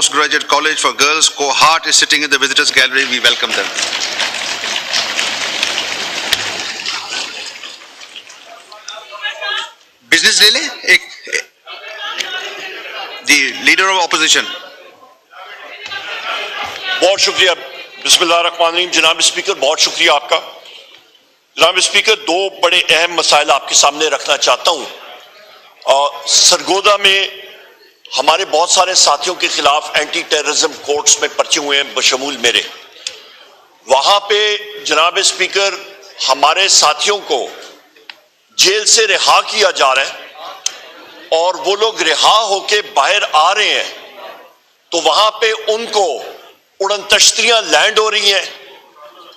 Postgraduate College for Girls, Cohort, is sitting in the visitors gallery. We welcome them. Business ले ले the leader of opposition. बहुत शुक्रिया। बिस्मिल्लाहिर्रहमानिर्रहीम। जनाब speaker, बहुत शुक्रिया आपका। जनाब स्पीकर, दो बड़े अहम मसाइल आपके सामने रखना चाहता हूँ। सरगोदा में हमारे बहुत सारे साथियों के खिलाफ एंटी टेररिज्म कोर्ट्स में पर्चे हुए हैं, बशमूल मेरे। वहां पे जनाब स्पीकर हमारे साथियों को जेल से रिहा किया जा रहा है और वो लोग रिहा होके बाहर आ रहे हैं तो वहां पे उनको उड़न तश्तरियां लैंड हो रही हैं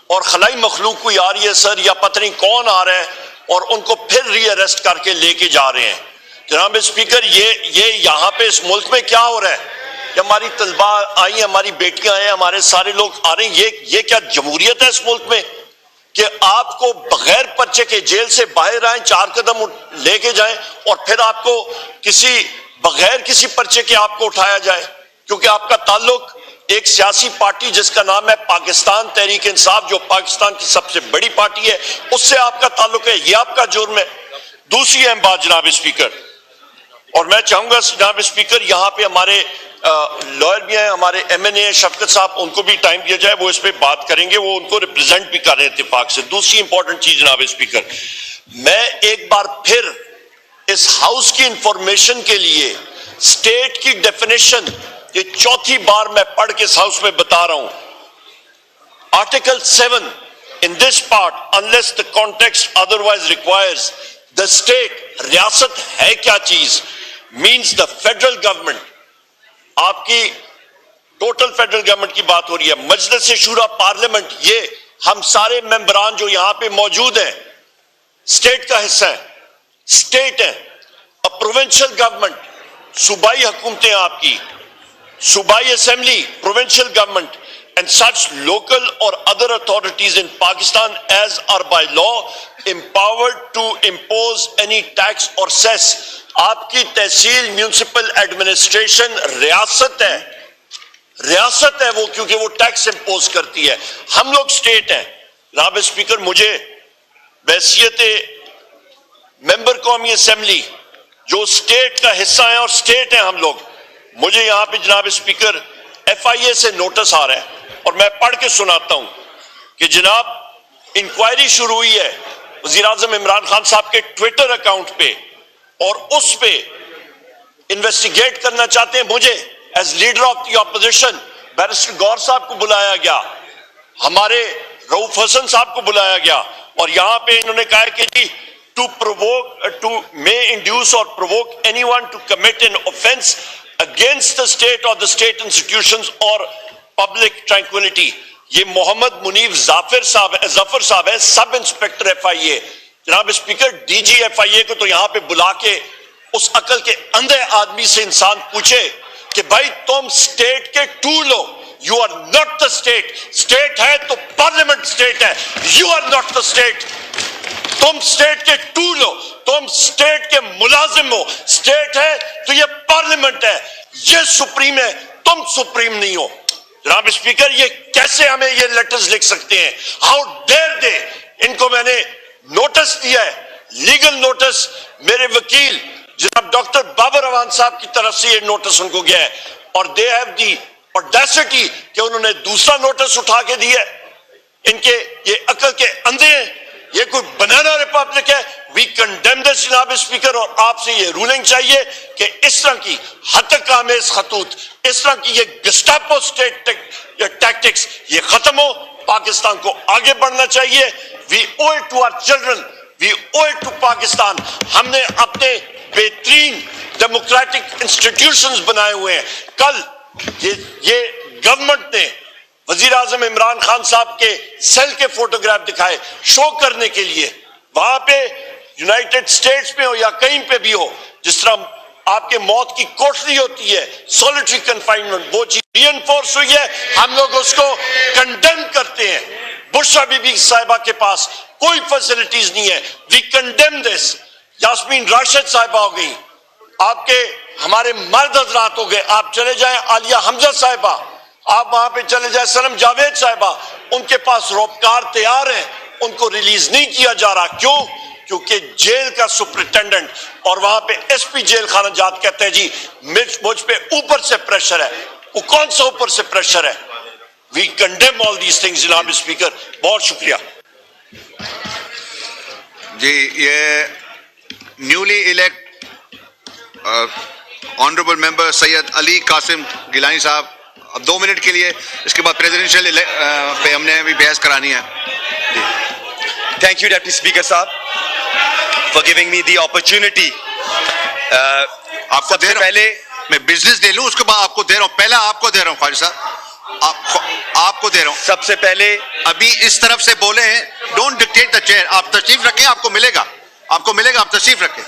और खलाई मखलूक कोई आ रही है सर, या पता नहीं कौन आ रहा है और उनको फिर री अरेस्ट करके लेके जा रहे हैं। जनाब स्पीकर, ये यहाँ पे इस मुल्क में क्या हो रहा है? ये हमारी तलबा आई, हमारी बेटियां हैं, हमारे सारे लोग आ रहे हैं। ये क्या जमहूरियत है इस मुल्क में कि आपको बगैर पर्चे के जेल से बाहर आए, 4 कदम लेके जाएं और फिर आपको बगैर किसी पर्चे के आपको उठाया जाए क्योंकि आपका ताल्लुक एक सियासी पार्टी जिसका नाम है पाकिस्तान तहरीक इंसाफ, जो पाकिस्तान की सबसे बड़ी पार्टी है, उससे आपका ताल्लुक है। ये आपका जुर्म है। दूसरी अहम बात जनाब स्पीकर, और मैं चाहूंगा जनाब स्पीकर यहाँ पे हमारे लॉयर भी हैं, हमारे MNA शफकत साहब, उनको भी टाइम दिया जाए, वो इस पे बात करेंगे, वो उनको रिप्रेजेंट भी कर रहे हैं इत्तेफाक से। दूसरी इंपॉर्टेंट चीज जनाब स्पीकर, मैं एक बार फिर इस हाउस की इंफॉर्मेशन के लिए स्टेट की डेफिनेशन ये चौथी बार मैं पढ़ के इस हाउस में बता रहा हूं। Article 7 in this part unless the context otherwise requires the state, रियासत है क्या चीज, मींस द फेडरल गवर्नमेंट। आपकी टोटल फेडरल गवर्नमेंट की बात हो रही है। मजलिस शूरा पार्लियामेंट, ये हम सारे मेंबरान जो यहां पे मौजूद हैं स्टेट का हिस्सा है, स्टेट है। अ प्रोविंशियल गवर्नमेंट, सूबाई हुकूमतें आपकी, सूबाई assembly, provincial government and such local or other authorities in Pakistan as are by law empowered to impose any tax or cess। आपकी तहसील म्यूनिसिपल एडमिनिस्ट्रेशन रियासत है वो, क्योंकि वो टैक्स इंपोज करती है। हम लोग स्टेट हैं। जनाब स्पीकर, मुझे बैसियत मेंबर कौमी असेंबली जो स्टेट का हिस्सा है और स्टेट है हम लोग, मुझे यहां पे जनाब स्पीकर FIA से नोटिस आ रहा है और मैं पढ़ के सुनाता हूं कि जनाब इंक्वायरी शुरू हुई है वजीर आजम इमरान खान साहब के ट्विटर अकाउंट पे और उस पे इन्वेस्टिगेट करना चाहते हैं मुझे as leader of the opposition. Barrister Gaur साहब को बुलाया गया, हमारे रऊफ हसन साहब को बुलाया गया और यहां पे इन्होंने कहा कि जी टू मे इंड्यूस और provoke anyone to commit an offence against the state और द स्टेट इंस्टीट्यूशंस और पब्लिक ट्रैंक्विलिटी। ये मोहम्मद मुनीफ जफर साहब है, सब इंस्पेक्टर FIA। जनाब स्पीकर, DG FIA को तो यहां पे बुला के उस अकल के अंधे आदमी से इंसान पूछे कि भाई तुम स्टेट के टूल हो, you are not the state. State है तो पार्लियामेंट स्टेट है, you are not the state. तुम स्टेट के टूल हो, तुम स्टेट के मुलाजिम हो। स्टेट है तो ये पार्लियामेंट है, ये सुप्रीम है, तुम सुप्रीम नहीं हो। जनाब स्पीकर, ये कैसे हमें ये लेटर्स लिख सकते हैं? How dare they. इनको मैंने नोटिस दिया है, लीगल नोटिस, मेरे वकील जनाब डॉक्टर बाबर अवान साहब की तरफ से ये नोटिस उनको गया है और दे हैव दी ऑडेसिटी कि उन्होंने दूसरा नोटिस उठा के दिया है। इनके ये अकल के अंधे हैं, ये कोई बनाना रिपब्लिक है। वी कंडेम दिस जनाब स्पीकर, और आपसे ये रूलिंग चाहिए कि इस तरह की हतकामेज खतूत, इस तरह की ये गस्टापो स्टेट टैक्टिक्स ये खत्म हो। पाकिस्तान को आगे बढ़ना चाहिए। वी ओए टू आवर चिल्ड्रन, वी ओए टू पाकिस्तान। हमने अपने बेहतरीन डेमोक्रेटिक इंस्टीट्यूशंस बनाए हुए हैं। कल ये गवर्नमेंट ने वजीर आजम इमरान खान साहब के सेल के फोटोग्राफ दिखाए शो करने के लिए। वहां पे यूनाइटेड स्टेट्स में हो या कहीं पे भी हो, जिस तरह आपके मौत की कोठरी होती है, सॉलिटरी कन्फाइनमेंट, वो चीज रीइंफोर्स हुई है। हम लोग उसको कंडेम करते हैं। बुशरा बीबी साहिबा के पास कोई फैसिलिटीज नहीं है। We condemn this. Yasmeen Rashid साहिबा हो गई, آپ کے ہمارے مرد حضرات ہو گئے, آپ چلے جائیں عالیہ حمزہ صاحبہ, آپ وہاں پہ چلے جائیں سنم جاوید صاحبہ, ان کے پاس روپکار تیار ہیں, ان کو ریلیز نہیں کیا جا رہا. کیوں؟ کیونکہ جیل کا سپرنٹینڈنٹ اور وہاں پہ ایس پی جیل خانہ جات کہتے ہیں جی مجھ پہ اوپر سے پریشر ہے. وہ کون سا اوپر سے پریشر ہے؟ وی کنڈیم آل دیز تھنگز جناب اسپیکر. بہت شکریہ. جی یہ نیولی الیکٹ آنریبل ممبر سید علی قاسم گیلانی صاحب, اب 2 منٹ کے لیے, اس کے بعد پریزیڈنشیل پہ ہم نے بھی بحث کرانی ہے. Thank you, Deputy Speaker Saab, for giving me the opportunity. آپ کو دے رہا ہوں, میں بزنس دے لوں, اس کے بعد آپ کو دے رہا ہوں, پہلا آپ کو دے رہا ہوں خواجہ صاحب, آپ کو دے رہا ہوں. سب سے پہلے ابھی اس طرف سے بولے ہیں, ڈونٹ ڈکٹیٹ دا چیئر. آپ تشریف رکھیں, آپ کو ملے گا, آپ کو ملے گا, آپ تشریف رکھیں.